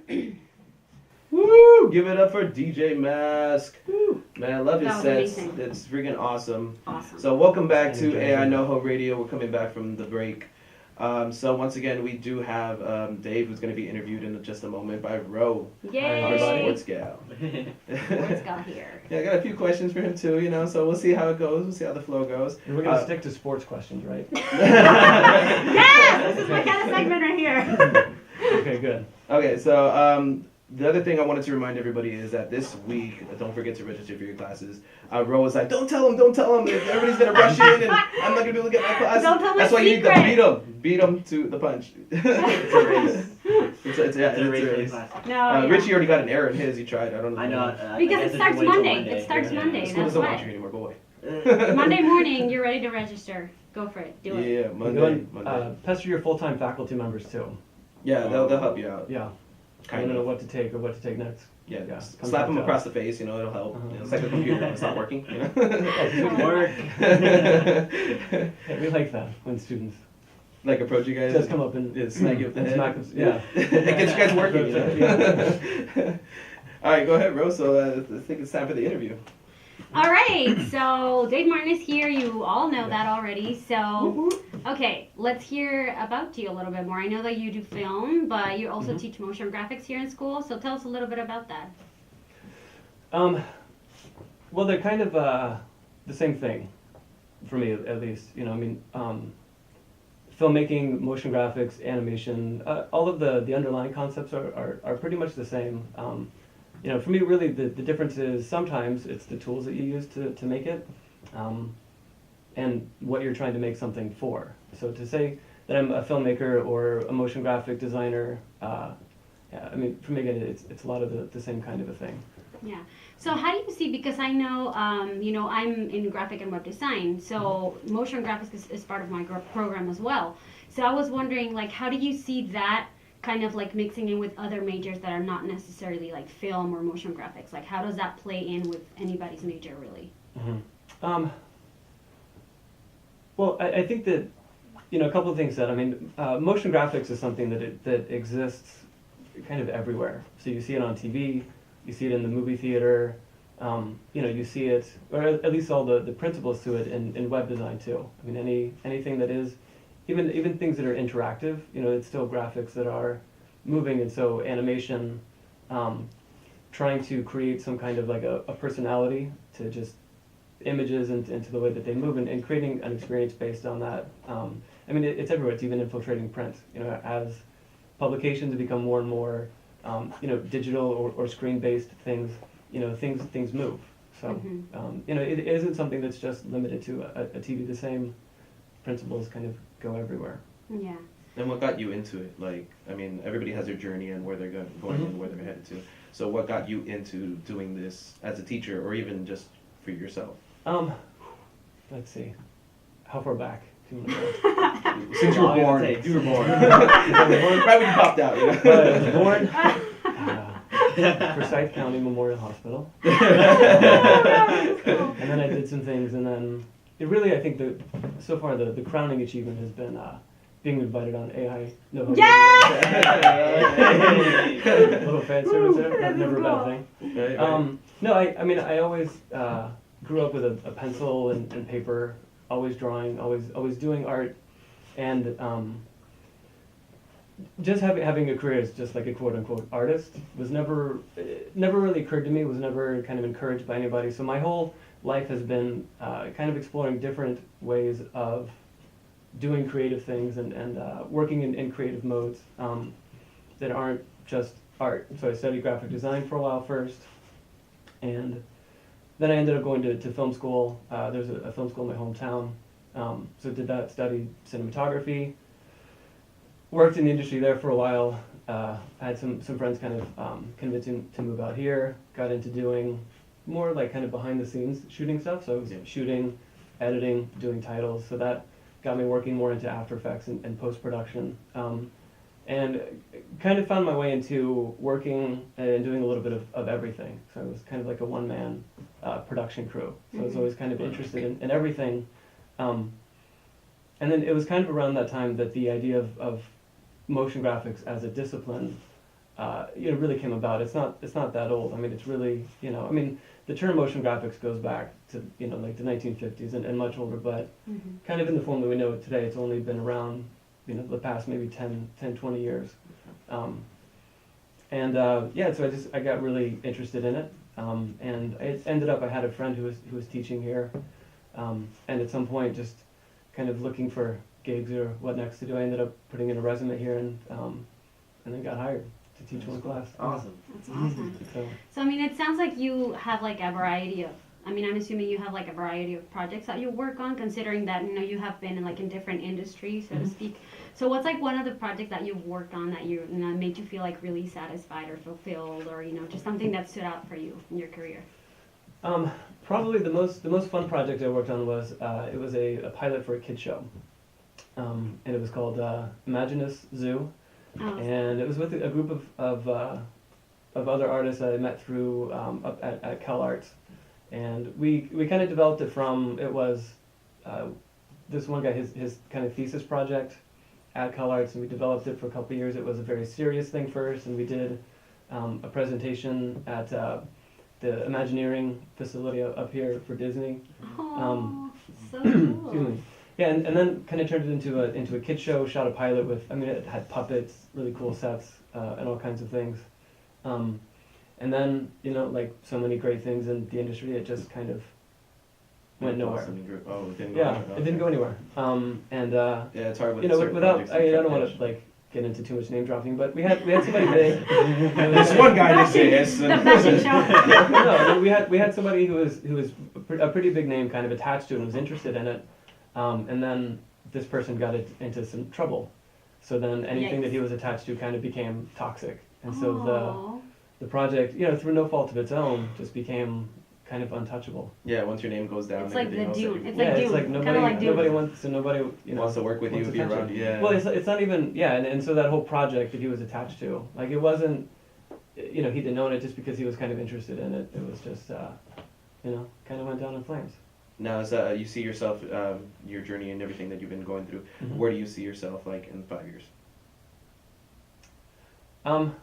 Woo! Give it up for DJ Mask. Woo. Man, I love his That was sets. amazing. It's freaking awesome. Awesome. So welcome back to AI Noho Radio. We're coming back from the break. So once again, we do have Dave, who's going to be interviewed in just a moment by Ro, Yay! our sports gal. Sports gal here. Yeah, I got a few questions for him too, so we'll see how it goes. We'll see how the flow goes. And we're going to stick to sports questions, right? Yes! This is my kind of segment right here. Okay, good. Okay, so the other thing I wanted to remind everybody is that this week, don't forget to register for your classes. Ro was like, don't tell them. Everybody's going to rush in and I'm not going to be able to get my class. Don't tell That's my why you need secret. to beat them to the punch. It's a race. It's a race. No, Richie already got an error in his. He tried. I don't know. I know. Because it starts Monday. It starts Monday. School That's doesn't want why. you anymore. Go away. Monday morning, you're ready to register. Go for it. Do it. Yeah, Go Monday. and pester your full-time faculty members too. Yeah, they'll help you out. Yeah. I Kind don't know of. what to take or what to take next. Yeah, Yeah, slap them contact across us. the face, it'll help. Uh-huh. It's like a computer when it's not working. Work. Yeah, we like that when students Like approach you guys. just come up and smack you up the head. smack us. Yeah. It gets you guys working. Yeah. All right, go ahead, Rose. So I think it's time for the interview. All right. So Dave Martin is here. You all know that already. So, okay, let's hear about you a little bit more. I know that you do film, but you also teach motion graphics here in school. So tell us a little bit about that. Well, they're kind of the same thing, for me at least. Filmmaking, motion graphics, animation, all of the underlying concepts are pretty much the same. For me, really, the difference is sometimes it's the tools that you use to make it, and what you're trying to make something for. So to say that I'm a filmmaker or a motion graphic designer, for me, again, it's a lot of the same kind of a thing. Yeah. So how do you see, because I know, I'm in graphic and web design, so motion graphics is part of my program as well. So I was wondering, how do you see that kind of mixing in with other majors that are not necessarily film or motion graphics? How does that play in with anybody's major, really? Mm-hmm. Well, I think that, a couple of things that, motion graphics is something that exists kind of everywhere. So you see it on TV, you see it in the movie theater, you see it, or at least all the principles to it in web design too. Anything that is, even things that are interactive, it's still graphics that are moving, and so animation, trying to create some kind of a personality to just images into the way that they move, and creating an experience based on that. It's everywhere. It's even infiltrating print. As publications become more and more, digital or screen-based things, things move. So, it isn't something that's just limited to a TV. The same principles kind of go everywhere. Yeah. And what got you into it? Everybody has their journey and where they're going and where they're headed to. So what got you into doing this as a teacher, or even just for yourself? Let's see. How far back do you want to go? Since you were born. You were born. Right when you popped out. I was born Forsyth County Memorial Hospital. And then I did some things, and then I think that so far the crowning achievement has been being invited on AI Noho. A little fan service there, never a bad thing. Right. No, I always grew up with a pencil and paper, always drawing, always doing art, and just having a career as just like a quote unquote artist was never really occurred to me. Was never kind of encouraged by anybody. So my whole life has been kind of exploring different ways of doing creative things and working in creative modes that aren't just art. So I studied graphic design for a while first, and then I ended up going to film school. There's a film school in my hometown, so did that, studied cinematography, worked in the industry there for a while. I had some friends kind of convincing to move out here, got into doing more kind of behind the scenes shooting stuff. So I was shooting, editing, doing titles. So that got me working more into After Effects and post-production. And kind of found my way into working and doing a little bit of everything. So it was kind of like a one-man production crew. So I was always kind of interested in everything. And then it was kind of around that time that the idea of motion graphics as a discipline really came about. It's not that old. I mean, it's really, I mean, the term motion graphics goes back to, like the 1950s and much older, but kind of in the form that we know it today, it's only been around, the past maybe 10, 20 years. So I got really interested in it. And it ended up, I had a friend who was teaching here, and at some point just kind of looking for gigs or what next to do, I ended up putting in a resume here and then got hired to teach one class. Awesome. That's awesome. So, So I mean, it sounds like you have like a variety of. I mean, I'm assuming you have like a variety of projects that you work on, considering that you have been in like in different industries, so to speak. So what's like one of the projects that you've worked on that made you feel like really satisfied or fulfilled, or just something that stood out for you in your career? probably the most fun project I worked on was it was a pilot for a kid show, and it was called Imaginus Zoo. Oh, And it was with a group of other artists that I met through up at Calikrs, and we kind of developed it from this one guy his kind of thesis project at Calikrs, and we developed it for a couple of years. It was a very serious thing first, and we did a presentation at the Imagineering facility up here for Disney. oh, so Excuse cool. me. Yeah, and then kind of turned it into a kid show. Shot a pilot with, I mean, it had puppets, really cool sets, and all kinds of things. And then, like so many great things in the industry, it just kind of went nowhere. Oh, it didn't go Yeah, anywhere. it didn't go anywhere. Yeah, it's hard with certain without, projects I don't want finish. to like get into too much name dropping, but we had somebody big. There's one guy that says. The fashion show. No, I mean, we had somebody who was a pretty big name, kind of attached to it and was interested in it. And then this person got into some trouble. So then anything that he was attached to kind of became toxic. And so Aw. the project, through no fault of its own, just became kind of untouchable. Yeah, once your name goes down, It's like everything the else Dune. that It's you- like It's Dune. like Kinda nobody, like Dune. nobody wants wants to work with you, wants be attention. around. Yeah. Well, it's not even, and so that whole project that he was attached to, like it wasn't, he didn't own it just because he was kind of interested in it. It was just, kind of went down in flames. Now, so you see yourself, your journey and everything that you've been going through. Mhm. Where do you see yourself like in 5 years? I'm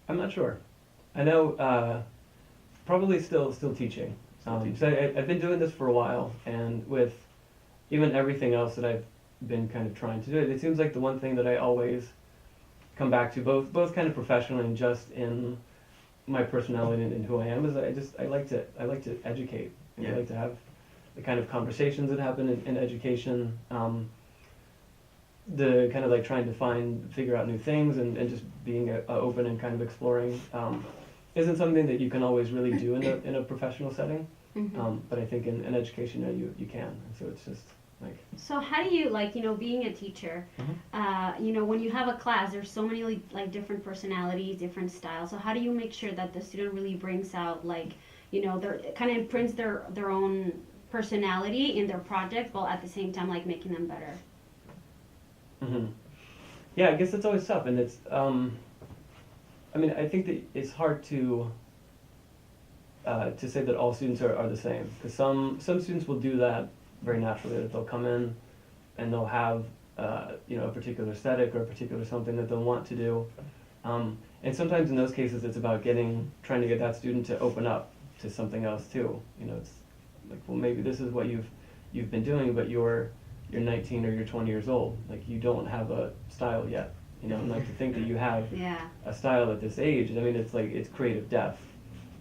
not sure. I know, probably still teaching. Still So I've been doing this for a while, and with even everything else that I've been kind of trying to do, it seems like the one thing that I always come back to, both kind of professionally and just in my personality and who I am, is I like to educate. And Yeah. I like to have the kind of conversations that happen in education. The kind of like trying to figure out new things and just being open and kind of exploring isn't something that you can always really do in a professional setting. But I think in education you can. And so it's just like. So how do you being a teacher? When you have a class, there's so many like different personalities, different styles. So how do you make sure that the student really brings out their kind of imprints their own personality in their project, while at the same time making them better? Yeah, I guess it's always tough, and it's. I think that it's hard to say that all students are the same, because some students will do that very naturally. That they'll come in and they'll have a particular aesthetic or a particular something that they'll want to do, and sometimes in those cases it's about trying to get that student to open up to something else too. It's like, well, maybe this is what you've been doing, but you're 19 or you're 20 years old. Like, you don't have a style yet. And like to think that you have Yeah. a style at this age. I mean, it's creative depth.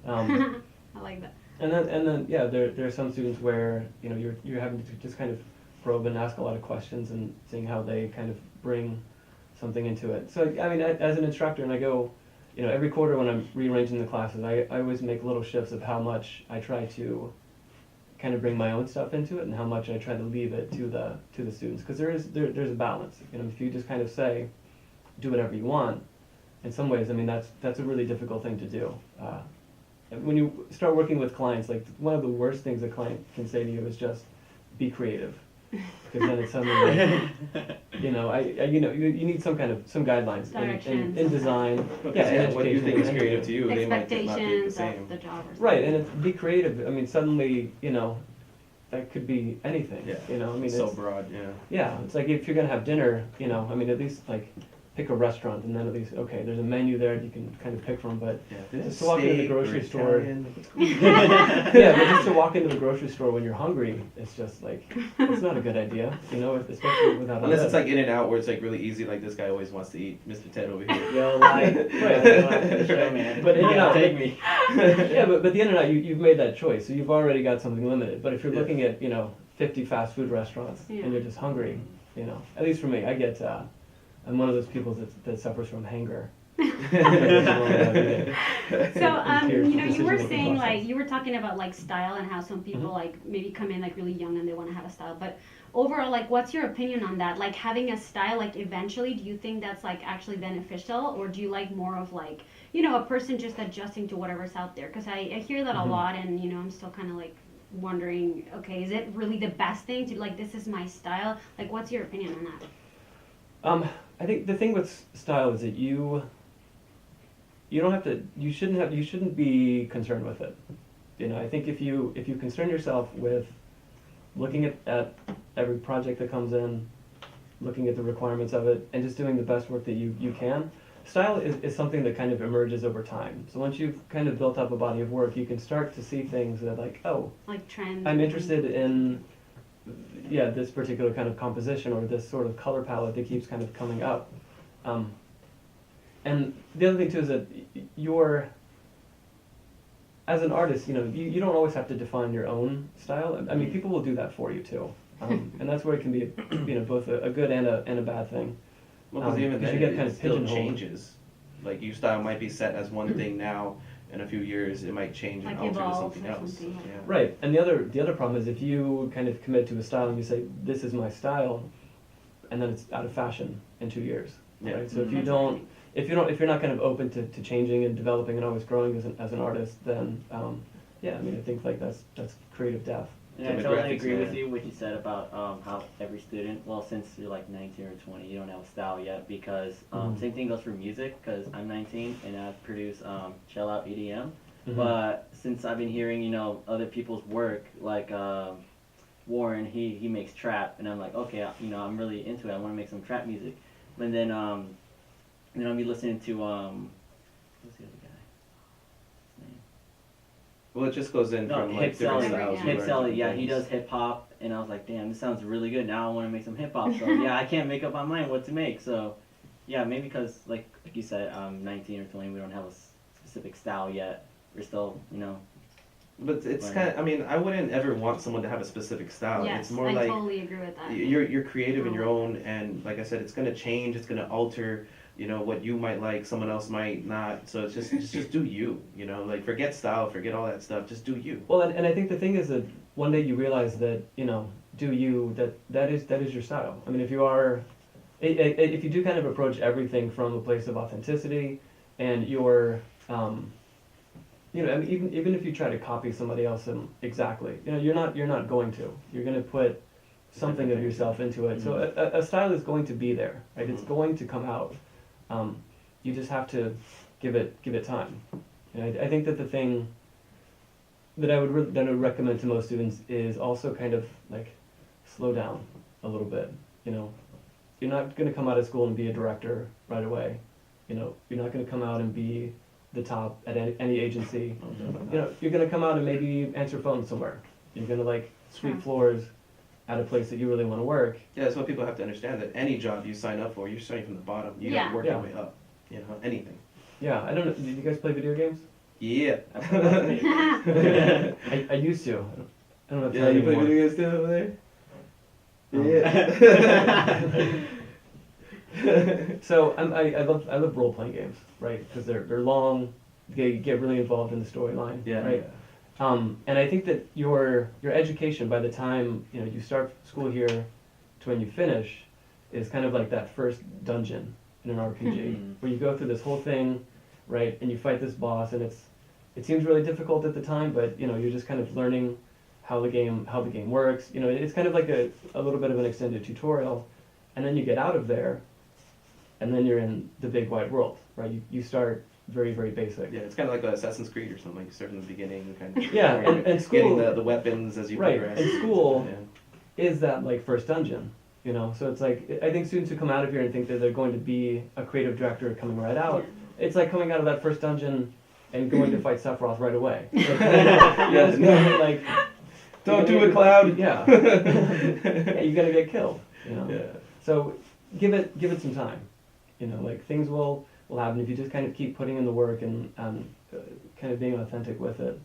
I like that. And then yeah, there are some students where you're having to just kind of probe and ask a lot of questions and seeing how they kind of bring something into it. So I mean, as an instructor, and I go, every quarter when I'm rearranging the classes, I always make little shifts of how much I try to kind of bring my own stuff into it and how much I try to leave it to the students, because there's a balance. If you just kind of say, do whatever you want, in some ways, I mean, that's a really difficult thing to do. When you start working with clients, like one of the worst things a client can say to you is just be creative, because then it's something like, you need some guidelines in design. Yeah, and what you think is education, creative to you, they might not be the Expectations same. of the job or something. Right, and it's be creative. I mean, suddenly, that could be anything. Yeah. I mean, So it's, broad, yeah. yeah, it's like if you're gonna have dinner, I mean, at least like pick a restaurant and then at least, okay, there's a menu there you can kind of pick from, but Yeah, just to walk into the grocery store. What's cool? Yeah, but just to walk into the grocery store when you're hungry, it's just like, it's not a good idea, especially without Unless it's like In and Out where it's like really easy, like this guy always wants to eat Mr. Ted over here. Yo, like, Right. show, man. But In-N-Out, take me. Yeah, but the In-N-Out, you've made that choice, so you've already got something limited. But if you're Yeah. looking at, 50 fast food restaurants Yeah. and you're just hungry, at least for me, I'm one of those people that suffers from hanger. So, you were Decision-making saying process. you were talking about like style and how some people like maybe come in like really young and they want to have a style. But overall, like, what's your opinion on that? Like having a style, like eventually, do you think that's like actually beneficial, or do you like more of like, a person just adjusting to whatever's out there? Because I hear that a lot, and I'm still kind of like wondering, okay, is it really the best thing to like, this is my style? Like, what's your opinion on that? I think the thing with style is that you shouldn't be concerned with it. I think if you concern yourself with looking at every project that comes in, looking at the requirements of it, and just doing the best work that you can, style is something that kind of emerges over time. So once you've kind of built up a body of work, you can start to see things that like, oh, Like trends. I'm interested in this particular kind of composition or this sort of color palette that keeps kind of coming up. And the other thing too is that as an artist, you don't always have to define your own style. I mean, people will do that for you too, and that's where it can be, both a good and a bad thing. Well, because even because then you get it kind of still pigeonholed. changes. Like your style might be set as one thing now. In a few years, it might change and Like alter to evolve something or else. something, yeah. Yeah. Right, and the other problem is if you kind of commit to a style and you say this is my style, and then it's out of fashion in 2 years. Yeah. Right. So if That's you're not kind of open to changing and developing and always growing as an artist, then I think like that's creative death. And I I'm a totally graphics agree with man. you what you said about how every student, well, since you're like 19 or 20, you don't have a style yet because same thing goes for music because I'm 19 and I produce chill out EDM. Mhm. But since I've been hearing, other people's work, like Warren, he makes trap, and I'm like, okay, I'm really into it. I want to make some trap music. And then I'll be listening to what's the other guy? His name? Well, it just goes in No, from like Hip different Sally. styles. Yeah. you Hip learn Sally, different yeah, he things. does hip hop, and I was like, damn, this sounds really good. Now I want to make some hip hop. So yeah, I can't make up my mind what to make. So yeah, maybe because like you said, 19 or 20, we don't have a specific style yet. We're still, But it's Right. kind of, I mean, I wouldn't ever want someone to have a specific style. Yes, It's more I like totally agree with that. you're creative in your own, and like I said, it's gonna change. It's gonna alter. What you might like, someone else might not. So it's just do you. Like forget style, forget all that stuff. Just do you. Well, and I think the thing is that one day you realize that do you that is your style. I mean, if you do kind of approach everything from a place of authenticity, and you're I mean, even if you try to copy somebody else exactly, you're not going to. You're going to put something of yourself into it. So a style is going to be there, right? It's going to come out. You just have to give it time. I think that the thing that I would recommend to most students is also kind of like slow down a little bit. You're not going to come out of school and be a director right away. You're not going to come out and be the top at any agency. You're going to come out and maybe answer phones somewhere. You're going to like sweep Sure. floors at a place that you really want to work. Yeah, that's what people have to understand. That any job you sign up for, you're starting from the bottom. You gotta Yeah. work your Yeah. way up. Anything. Yeah, I don't know. Do you guys play video games? Yeah. I used to. I don't know if Yeah, you play anymore. video games too over there? Um, Yeah. So I love role playing games, right? Because they're long. They get really involved in the storyline, Yeah. right? And I think that your education by the time you start school here to when you finish is kind of like that first dungeon in an RPG where you go through this whole thing, right? And you fight this boss, and it seems really difficult at the time, but you're just kind of learning how the game works. It's kind of like a little bit of an extended tutorial, and then you get out of there, and then you're in the big wide world, right? You start very, very basic. Yeah, it's kind of like Assassin's Creed or something. Like you start in the beginning, kind of. Yeah, where you're and school- getting the weapons as you Right, progress. and school- Yeah. Is that like first dungeon? You know, so it's like, I think students who come out of here and think that they're going to be a creative director coming right out, it's like coming out of that first dungeon and going to fight Sephiroth right away. Like, Yeah, no. like, Don't do it, Cloud. Yeah. Yeah, you're gonna get killed. You know. Yeah. So give it some time. You know, like things will happen if you just kind of keep putting in the work and kind of being authentic with it.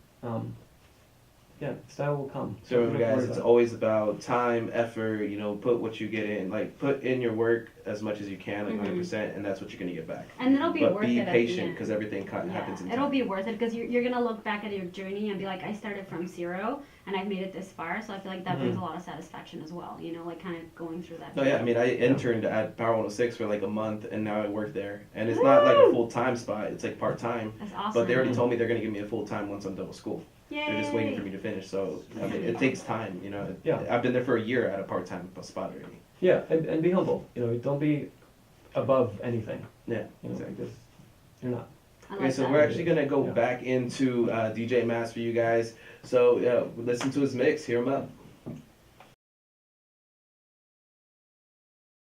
Yeah, style will come. So Don't guys, worry it's about it. always about time, effort. You know, put what you get in. Like put in your work as much as you can, like 100%, and that's what you're gonna get back. And it'll be But worth be it at the patient end. because everything happens in time. It'll be worth it because you're gonna look back at your journey and be like, I started from 0 and I've made it this far. So I feel like that brings a lot of satisfaction as well. You know, like kind of going through that. No, yeah, I mean, I interned at Power 106 for like a month, and now I work there. And it's not like a full-time spot; it's like part-time. That's awesome. But they already told me they're gonna give me a full-time once I'm done with school. Yay. They're just waiting for me to finish. So I mean, it takes time, you know. Yeah. I've been there for a year at a part-time spot already. Yeah, and be humble. You know, don't be above anything. Yeah, You know, exactly. because you're not. I like Okay, so that. we're actually gonna go Yeah. back into DJ Mass for you guys. So listen to his mix. Hear him up.